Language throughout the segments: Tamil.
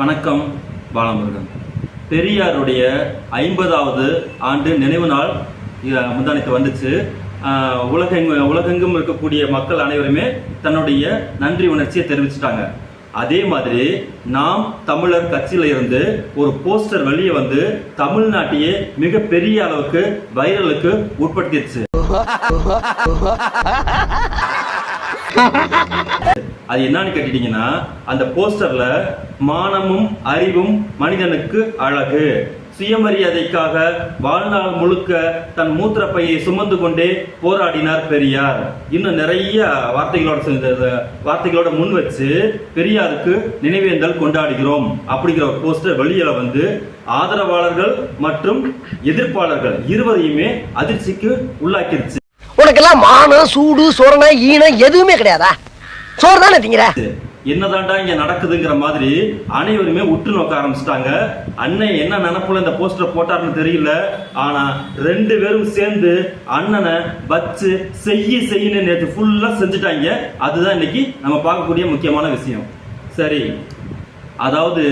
வணக்கம். பாலமுருகன். பெரியாருடைய 50வது ஆண்டு நினைவு நாள் முந்தானத்து வந்துச்சு. உலகெங்கும் இருக்கக்கூடிய மக்கள் அனைவருமே தன்னுடைய நன்றி உணர்ச்சியை தெரிவிச்சிட்டாங்க. அதே மாதிரி நாம் தமிழர் கட்சியில இருந்து ஒரு போஸ்டர் வெளியே வந்து தமிழ்நாட்டையே மிக பெரிய அளவுக்கு வைரலுக்கு உட்படுத்திடுச்சு. அது என்னன்னு கேட்டீங்கன்னா, அந்த போஸ்டர்ல மானமும் அறிவும் மனிதனுக்கு அழகு, சுயமரியாதைக்காக வாழ்நாள் முழுக்க தன் மூத்திர பையை சுமந்து கொண்டே போராடினார் பெரியார். இன்னும் நிறைய வார்த்தைகளோட முன் வச்சு பெரியாருக்கு நினைவேந்தல் கொண்டாடுகிறோம் அப்படிங்கிற ஒரு போஸ்டர் வெளியில வந்து ஆதரவாளர்கள் மற்றும் எதிர்ப்பாளர்கள் இருவரையுமே அதிர்ச்சிக்கு உள்ளாக்கிருச்சு. உனக்கெல்லாம் மானம், சூடு, சோரணை, ஈனம் எதுவுமே கிடையாதா? சோறு தானே திங்கிற? என்னதான்டா இங்க நடக்குதுங்கிற மாதிரி அனைவருமே உற்று நோக்க ஆரம்பிச்சிட்டாங்க. அண்ணன் என்ன நினைப்புல இந்த போஸ்டர் போட்டாருன்னு தெரியல. ஆனா 2 பேரும் சேர்ந்து அண்ணனை வச்சு செய்யன்னு நேற்று ஃபுல்லா செஞ்சுட்டாங்க. அதுதான் இன்னைக்கு நம்ம பார்க்கக்கூடிய முக்கியமான விஷயம். சரி, அதாவது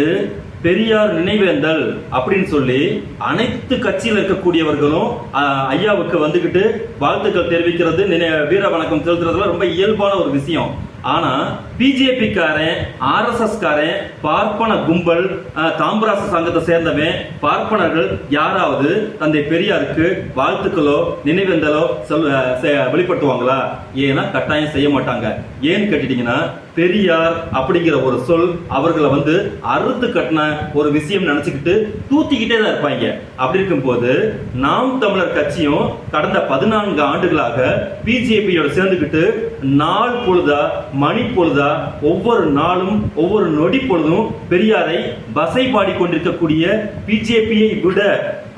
பெரியார் நினைவேந்தல் அப்படின்னு சொல்லி அனைத்து கட்சியில் இருக்கக்கூடியவர்களும் ஐயாவுக்கு வந்துகிட்டு வாழ்த்துக்கள் தெரிவிக்கிறது, வீர வணக்கம் செலுத்துறதுல ரொம்ப இயல்பான ஒரு விஷயம். ஆனா பிஜேபி காரன், RSS காரன், பார்ப்பன கும்பல், தாம்பராச சங்கத்தை சேர்ந்தவன் பார்ப்பனர்கள் யாராவது தந்தை பெரியாருக்கு வாழ்த்துக்களோ நினைவேந்தலோ வெளிப்படுத்துவாங்களா? ஏன்னா கட்டாயம் செய்ய மாட்டாங்க. ஏன்னு கேட்டீங்கன்னா, பெரியார் அப்படிங்கிற ஒரு சொல் அவர்களை வந்து அறுத்து கட்டின ஒரு விஷயம் நினைச்சுக்கிட்டு தூத்திக்கிட்டே தான் இருப்பாங்க. அப்படி இருக்கும் போது நாம் தமிழர் கட்சியும் கடந்த 14 ஆண்டுகளாக பிஜேபியோட சேர்ந்துக்கிட்டு நாள் பொழுதா மணி பொழுதா ஒவ்வொரு நாளும் ஒவ்வொரு நொடி பொழுதும் பெரியாரை வசை பாடிக்கொண்டிருக்கக்கூடிய பிஜேபியை விட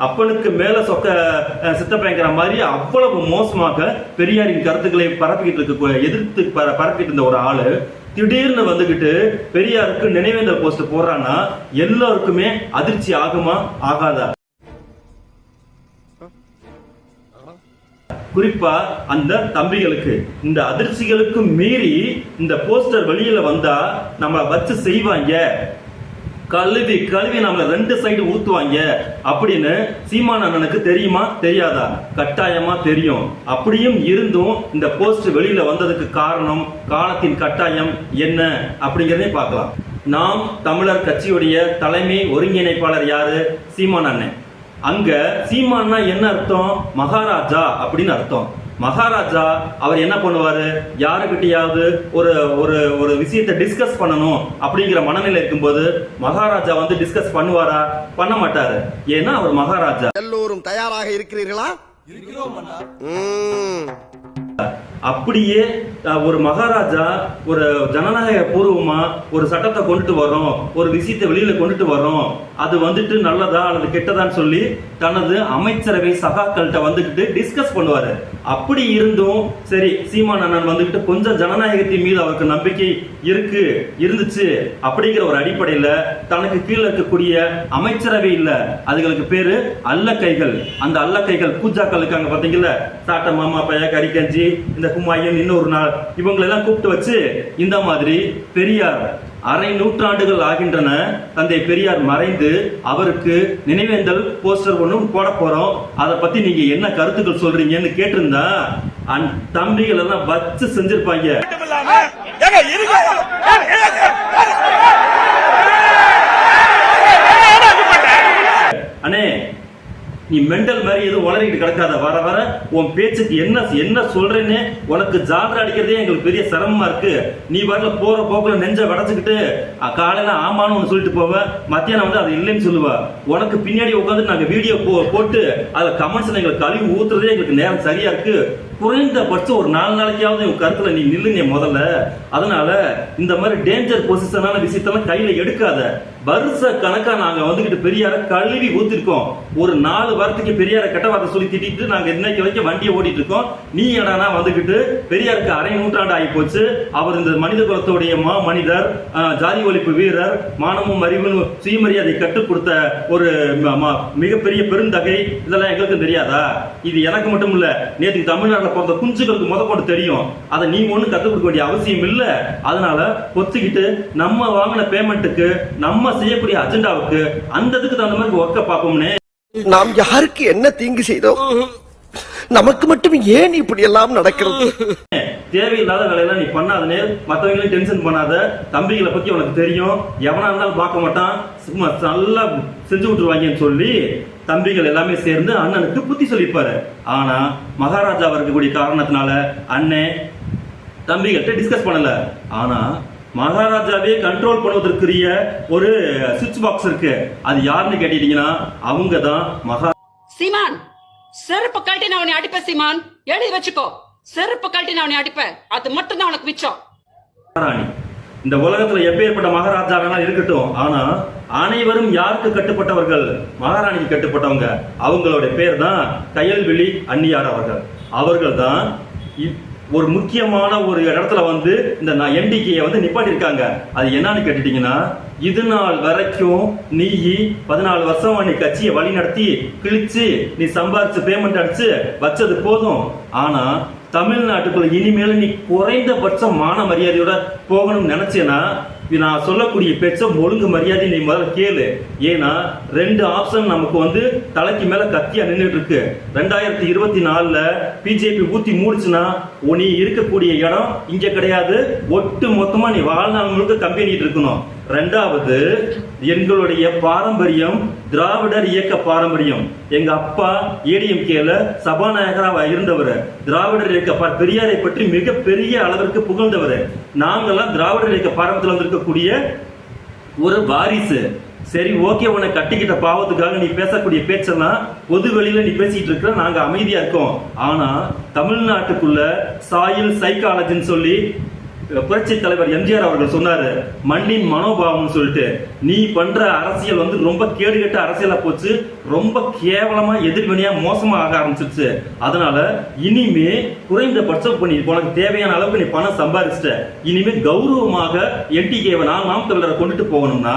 அப்பனுக்கு மேல சொக்க சித்தப்பங்கிற மாதிரி அவ்வளவு மோசமாக பெரியாரின் கருத்துக்களை எதிர்த்து பரப்பிட்டு இருந்த ஒரு ஆளு திடீர்னு வந்துகிட்டு பெரியாருக்கு நினைவேந்தல் போஸ்ட் போடுறான்னா எல்லாருக்குமே அதிர்ச்சி ஆகுமா ஆகாதா? குறிப்பா அந்த தம்பிகளுக்கு இந்த அதிர்ச்சிகளுக்கு மீறி இந்த போஸ்டர் வெளியில வந்தா நம்மளை வச்சு செய்வாங்க, கழுவி நம்மள 2 சைடு ஊத்துவாங்க அப்படின்னு சீமான் அண்ணனுக்கு தெரியுமா தெரியாதா? கட்டாயமா தெரியும். அப்படியும் இருந்தும் இந்த போஸ்ட் வெளியில வந்ததுக்கு காரணம், காலத்தின் கட்டாயம் என்ன அப்படிங்கறதை பார்க்கலாம். நாம் தமிழர் கட்சியுடைய தலைமை ஒருங்கிணைப்பாளர் யாரு? சீமான் அண்ணன். அங்க சீமான்னா என்ன அர்த்தம்? மகாராஜா அப்படின்னு அர்த்தம். மகாராஜா அவர் என்ன பண்ணுவாரு? யாருக்கிட்டையாவது ஒரு ஒரு ஒரு விஷயத்தை டிஸ்கஸ் பண்ணணும் அப்படிங்கிற மனநிலை இருக்கும்போது மகாராஜா வந்து டிஸ்கஸ் பண்ணுவாரா? பண்ண மாட்டாரு. ஏன்னா அவர் மகாராஜா. எல்லோரும் தயாராக இருக்கிறீர்களா? அப்படியே ஒரு மகாராஜா ஒரு ஜனநாயக பூர்வமா ஒரு சட்டத்தை கொண்டுட்டு வரோம், ஒரு விஷயத்தை வெளியில கொண்டுட்டு வரோம், அது வந்துட்டு நல்லதா அல்லது கெட்டதான்னு சொல்லி தனது அமைச்சரவை சகாக்கள்கிட்ட வந்துகிட்டு டிஸ்கஸ் பண்ணுவாரு. அப்படி இருந்தும் சரி, சீமான் அண்ணன் வந்துகிட்டு கொஞ்சம் ஜனநாயகத்தின் மீது அவருக்கு நம்பிக்கை இருந்துச்சு அப்படிங்கிற ஒரு அடிப்படையில தனக்கு கீழே இருக்கக்கூடிய அமைச்சரவை இல்ல, அதுகளுக்கு பேரு அல்லக்கைகள். அந்த அல்லக்கைகள் பூஜாக்கள் இருக்காங்க பாத்தீங்களா, சாட்ட மாமா பைய கறிக்கஞ்சி இந்த கும்மாயன் இன்னொரு நாள் இவங்களெல்லாம் கூப்பிட்டு வச்சு இந்த மாதிரி பெரியார் 1/2 நூற்றாண்டுகள் ஆகின்றன தந்தை பெரியார் மறைந்து, அவருக்கு நினைவேந்தல் போஸ்டர் ஒன்றும் போட போறோம், அதை பத்தி நீங்க என்ன கருத்துக்கள் சொல்றீங்கன்னு கேட்டிருந்தா தம்பிகள் எல்லாம் வச்சு செஞ்சிருப்பாங்க. அண்ணே, நீ மெண்டல் மாதிரி எதுவும் உளறிட்டு கிடக்காத. வர வர உன் பேச்சுக்கு என்ன சொல்றேன்னு உனக்கு ஜாதரை அடிக்கிறதே எங்களுக்கு பெரிய சிரமமா இருக்கு. நீ வரல போற போக்குல நெஞ்ச வடைச்சுக்கிட்டு காலையில ஆமான்னு ஒன்று சொல்லிட்டு போவ, மத்தியானம் வந்து அது இல்லைன்னு சொல்லுவா. உனக்கு பின்னாடி உட்காந்து நாங்க வீடியோ போட்டு அதுல கமெண்ட்ஸ்ல எங்களுக்கு கழிவு ஊத்துறதே எங்களுக்கு நேரம் சரியா இருக்கு. குறைந்தபட்சம் ஒரு 4 நாளைக்காவது உன் கருத்துல நீ நில்லுங்க முதல்ல. அதனால இந்த மாதிரி டேஞ்சர் பொசிஷனான விஷயத்தெல்லாம் கையில எடுக்காத. வருஷ கணக்கா நாங்க வந்துகிட்டு பெரியார கழுவி ஊத்திருக்கோம். ஒரு 4 வாரத்துக்கு பெரியார கெட்ட வார்த்தை சொல்லி திட்டிட்டு நாங்க இன்னைக்கு வரைக்கும் வண்டியை ஓடிட்டு இருக்கோம். நீ எடானா வந்துகிட்டு பெரியாருக்கு 1/2 நூற்றாண்டு ஆகி போச்சு. அவர் இந்த மனித குலத்துடைய மனிதர், ஜாதி ஒழிப்பு வீரர், மானமும் அறிவும் சுயமரியாதை கற்றுக் கொடுத்த ஒரு மிகப்பெரிய பெருந்தகை. இதெல்லாம் எங்களுக்கு தெரியாதா? இது எனக்கு மட்டும் இல்ல, நேற்று தமிழ்நாட்டில் பிறந்த குஞ்சுகளுக்கு கொண்டு தெரியும். அதை நீங்க ஒண்ணு கத்துக் கொடுக்க வேண்டிய அவசியம் இல்ல. அதனால பொத்துக்கிட்டு நம்ம வாங்கின பேமெண்ட்டுக்கு நம்ம செய்யக்கூடிய அஜெண்டாவுக்கு அந்த இதுக்கு தகுந்த மாதிரி ஒர்க்க பார்ப்போம்னே. நாம் யாருக்கு என்ன தீங்கு செய்தோம்? நமக்கு மட்டும் ஏன் இப்படி எல்லாம் நடக்கிறது? தேவையில்லாத வேலையெல்லாம் நீ பண்ணாதனே. மற்றவங்களையும் டென்ஷன் பண்ணாத. தம்பிகளை பத்தி உனக்கு தெரியும். எவனா இருந்தாலும் பார்க்க மாட்டான். சும்மா நல்லா செஞ்சு விட்டுருவாங்கன்னு சொல்லி தம்பிகள் எல்லாமே சேர்ந்து அண்ணனுக்கு புத்தி சொல்லியிருப்பாரு. ஆனா மகாராஜாவா இருக்கக்கூடிய காரணத்தினால அண்ணன் தம்பிகிட்ட டிஸ்கஸ் பண்ணல. ஆனா மகாராஜாவே கண்ட்ரோல் பண்ணுவதற்குரிய ஒரு சுவிட்ச் பாக்ஸ் இருக்கு. அது யாருன்னு கேட்டீங்கன்னா அவங்க தான் சீமான். செருப்பு கழட்டி நான் உன்னை அடிப்பேன் சீமான், எழுதி வச்சுக்கோ. செருப்பு கழட்டி நான் உன்னை அடிப்பேன். அது மட்டும் தான் உனக்கு மிச்சம். மகாராணி. இந்த உலகத்துல எப்பேற்பட்ட மகாராஜா வேணா இருக்கட்டும், ஆனா அனைவரும் யாருக்கு கட்டுப்பட்டவர்கள்? மகாராணிக்கு கட்டுப்பட்டவங்க. அவங்களோட பேர் தான் கயல்விழி அன்னியார் அவர்கள். அவர்கள் தான் ஒரு முக்கியமான ஒரு இடத்துல வந்து இந்த என்டிகே வந்து நிப்பாட்டி இருக்காங்க. அது என்னன்னு கேட்டுட்டீங்கன்னா, இது நாள் வரைக்கும் நீ 14 வருஷம் நீ கட்சியை வழி நடத்தி கிழிச்சு நீ சம்பாரிச்சு பேமெண்ட் அடிச்சு வச்சது போதும். ஆனா தமிழ்நாட்டுக்குள்ள இனிமேல் நீ குறைந்தபட்சம் மான மரியாதையோட போகணும்னு நினைச்சேன்னா நான் சொல்லக்கூடிய பேச்ச ஒழுங்கு மரியாதை நீ முதல்ல கேளு. ஏன்னா 2 ஆப்ஷன் நமக்கு வந்து தலைக்கு மேல கத்தியா நின்றுட்டு இருக்கு. 2024 பிஜேபி ஊத்தி மூடுச்சுன்னா நீ இருக்கக்கூடிய இடம் இங்க கிடையாது. ஒட்டு மொத்தமா நீ வாழ்நாள் முழுக்க கம்பெனிட்டு இருக்கணும். 2வது, எங்களுடைய பாரம்பரியம் திராவிடர் இயக்க பாரம்பரியம். எங்க அப்பா ஏடிஎம்கேல சபாநாயகராக இருந்தவர். திராவிடர் இயக்க பெரியாரை பற்றி மிக பெரிய அளவிற்கு புகழ்ந்தவர். நாங்கெல்லாம் திராவிடர் இயக்க பாரம்பரியத்தில் வந்திருக்கக்கூடிய ஒரு வாரிசு. சரி, ஓகே, உன்னை கட்டிக்கிட்ட பாவத்துக்காக நீ பேசக்கூடிய பேச்செல்லாம் பொது வெளியில நீ பேசிட்டு இருக்க, நாங்க அமைதியா இருக்கோம். ஆனா தமிழ்நாட்டுக்குள்ள சாயில் சைக்காலஜின்னு சொல்லி புரட்சி தலைவர் எம்ஜிஆர் அவர்கள் சொன்னாரு, மண்ணின் மனோபாவம் சொல்லிட்டு. நீ பண்ற அரசியல் வந்து ரொம்ப கேடுகட்ட அரசியலா போச்சு. ரொம்ப கேவலமா எதிர்வினையா மோசமா ஆக ஆரம்பிச்சிருச்சு. அதனால இனிமே குறைந்தபட்சம் பண்ணி உனக்கு தேவையான அளவுக்கு நீ பணம் சம்பாதிச்சிட்ட. இனிமே கௌரவமாக என்டிகேவை நாம் தமிழரை கொண்டுட்டு போகணும்னா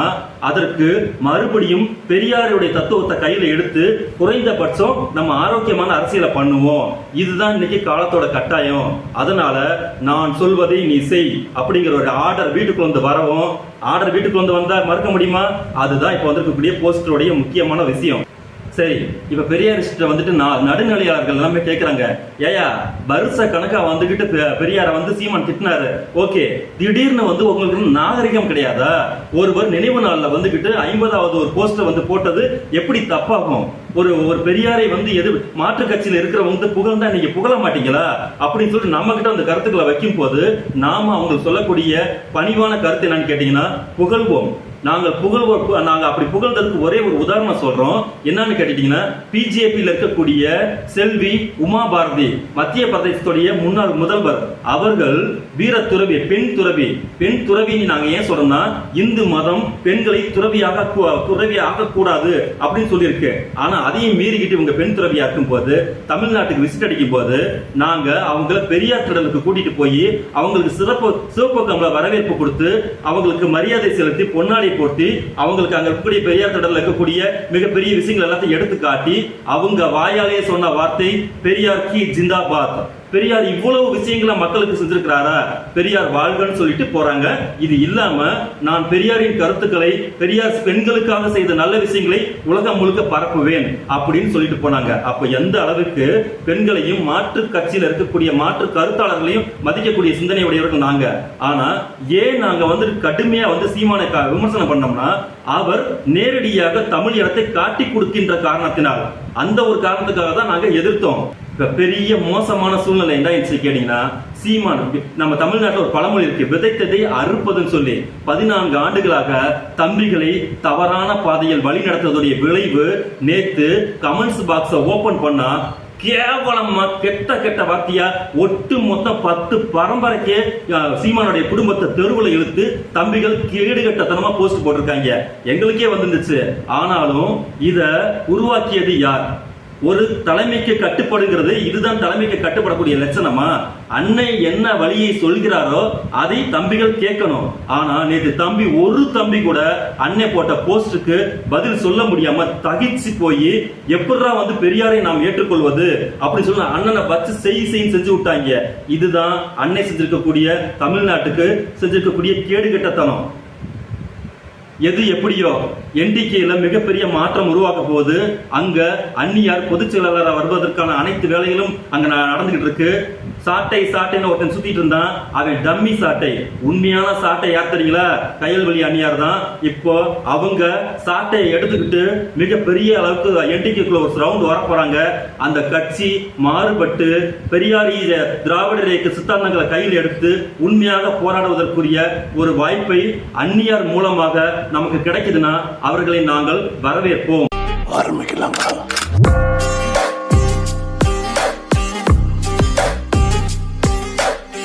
அதற்கு மறுபடியும் பெரியாருடைய தத்துவத்தை கையில எடுத்து குறைந்தபட்சம் நம்ம ஆரோக்கியமான அரசியலை பண்ணுவோம். இதுதான் இன்னைக்கு காலத்தோட கட்டாயம். அதனால நான் சொல்வதை நீ செய் அப்படிங்கிற ஒரு ஆர்டர் வீட்டுக்குள்ள வந்து வரவும், ஆர்டர் வீட்டுக்குள்ள வந்து வந்தா மறுக்க முடியுமா? அதுதான் இப்ப வந்திருக்கக்கூடிய போஸ்டருடைய முக்கியமான விஷயம். சரி, இப்ப பெரியாரிஸ்ட வந்துட்டு நடுநிலையாளர்கள் எல்லாமே கேட்கறாங்க, ஏயா வருஷ கணக்கா வந்துகிட்டு பெரியார வந்து சீமான் திட்டினாரு. ஓகே, திடீர்னு வந்து உங்களுக்கு நாகரிகம் கிடையாதா? ஒருவர் நினைவு நாள்ல வந்துகிட்டு 50வது ஒரு போஸ்டர் வந்து போட்டது எப்படி தப்பாகும்? ஒரு பெரியாரை வந்து எது மாற்று கட்சியில இருக்கிறவங்க புகழ்ந்தா நீங்க புகழ மாட்டீங்களா அப்படின்னு சொல்லிட்டு நம்ம கிட்ட அந்த கருத்துக்களை வைக்கும் போது நாம அவங்க சொல்லக்கூடிய பணிவான கருத்து என்னன்னு கேட்டீங்கன்னா, புகழ்வோம். நாங்கள் அப்படி புகழ்ந்ததுக்கு ஒரே ஒரு உதாரணம் சொல்றோம். என்னன்னு கேட்டீங்கன்னா, பிஜேபியில் இருக்கக்கூடிய செல்வி உமா பாரதி, மத்திய பிரதேசத்துடைய முன்னாள் முதல்வர், அவர்கள் வீர துறவி, பெண் துறவி நாங்க ஏன் சொல்றோம்னா, இந்து மதம் பெண்களை துறவியாக கூடாது அப்படின்னு சொல்லியிருக்கு. ஆனா அதையும் மீறிக்கிட்டு இவங்க பெண் துறவியா இருக்கும் போது தமிழ்நாட்டுக்கு விசிட் அடிக்கும் போது நாங்க அவங்களை பெரியார் திடலுக்கு கூட்டிட்டு போய் அவங்களுக்கு சிவப்பு கம்பள வரவேற்பு கொடுத்து அவங்களுக்கு மரியாதை செலுத்தி பொன்னாடை போட்டு அவங்களுக்கு அங்க இருக்கக்கூடிய பெரியார் திடல்ல இருக்கக்கூடிய மிகப்பெரிய விஷயங்கள் எல்லாத்தையும் எடுத்து காட்டி அவங்க வாயாலே சொன்ன வார்த்தை பெரியார் கி ஜிந்தாபாத். பெரியார் இவ்வளவு விஷயங்களை மக்களுக்கு செஞ்சிருக்கிறாரா? பெரியார் வாழ்கன்னு சொல்லிட்டு போறாங்க. இது இல்லாம நான் பெரியாரின் கருத்துக்களை, பெரியார் பெண்களுக்காக செய்த நல்ல விஷயங்களை உலகம் முழுக்க பரப்புவேன் அப்படின்னு சொல்லிட்டு போனாங்க. அப்ப எந்த அளவுக்கு பெண்களையும் மாற்று கட்சியில இருக்கக்கூடிய மாற்று கருத்தாளர்களையும் மதிக்கக்கூடிய சிந்தனை உடையவர்கள் நாங்க. ஆனா ஏன் நாங்க வந்து கடுமையா வந்து சீமானை விமர்சனம் பண்ணோம்னா, அவர் நேரடியாக தமிழ் இடத்தை காட்டி கொடுக்கின்ற காரணத்தினால், அந்த ஒரு காரணத்துக்காக தான் நாங்க எதிர்த்தோம். பெரிய மோசமான சூழ்நிலை என்ன கேட்டீங்கன்னா, சீமான் நம்ம தமிழ்நாட்டில் ஒரு பழமொழி இருக்கு, விதைத்ததை அறுப்பதுன்னு சொல்லி 14 ஆண்டுகளாக தம்பிகளை தவறான பாதையில் வழி நடத்துவதுடைய விளைவு நேத்து கமெண்ட்ஸ் பாக்ஸை ஓபன் பண்ணா கேவலமா கெட்ட வார்த்தையா ஒட்டு மொத்தம் 10 பரம்பரைக்கே சீமானுடைய குடும்பத்தை தெருவுல இழுத்து தம்பிகள் கேடுகட்டத்தனமா போஸ்ட் போட்டிருக்காங்க. எங்களுக்கே வந்துருந்துச்சு. ஆனாலும் இத உருவாக்கியது யார்? ஒரு தலைமைக்கு கட்டுப்படுங்கிறது இதுதான் தலைமைக்கு கட்டுப்படக்கூடிய லட்சணமா? அன்னை என்ன வழியை சொல்கிறாரோ அதை தம்பிகள் கேட்கணும். ஆனா நேற்று ஒரு தம்பி கூட அன்னை போட்ட போஸ்டுக்கு பதில் சொல்ல முடியாம தகிச்சு போய் எப்படா வந்து பெரியாரை நாம் ஏற்றுக்கொள்வது அப்படி சொல்ல அண்ணனை வச்சு செஞ்சு விட்டாங்க. இதுதான் அன்னை செஞ்சிருக்கக்கூடிய தமிழ்நாட்டுக்கு செஞ்சிருக்கக்கூடிய கேடுகட்டத்தனம். எது எப்படியோ என்டிகேல மிகப்பெரிய மாற்றம் உருவாக்க போகுது. அங்க அந்நியார் பொதுச் செயலாளராக வருவதற்கான அனைத்து வேலைகளும் அங்க நடந்துகிட்டு இருக்கு. சாட்டைன்னு ஒருத்தன் சுத்திட்டு இருந்தான், அவன் டம்மி சாட்டை. உண்மையான சாட்டை யார் தெரியுங்களா? கயல்வெளி அந்நியார் தான். இப்போ அவங்க சாட்டையை எடுத்துக்கிட்டு மிகப்பெரிய அளவுக்கு என்டிகேக்குள்ள ஒரு ரவுண்ட் வர போறாங்க. அந்த கட்சி மாறுபட்டு பெரியாரி திராவிட இயக்க சித்தாந்தங்களை கையில் எடுத்து உண்மையாக போராடுவதற்குரிய ஒரு வாய்ப்பை அந்நியார் மூலமாக நமக்கு கிடைக்குதுன்னா அவர்களை நாங்கள் வரவேற்போம். ஆரம்பிக்கலாம்.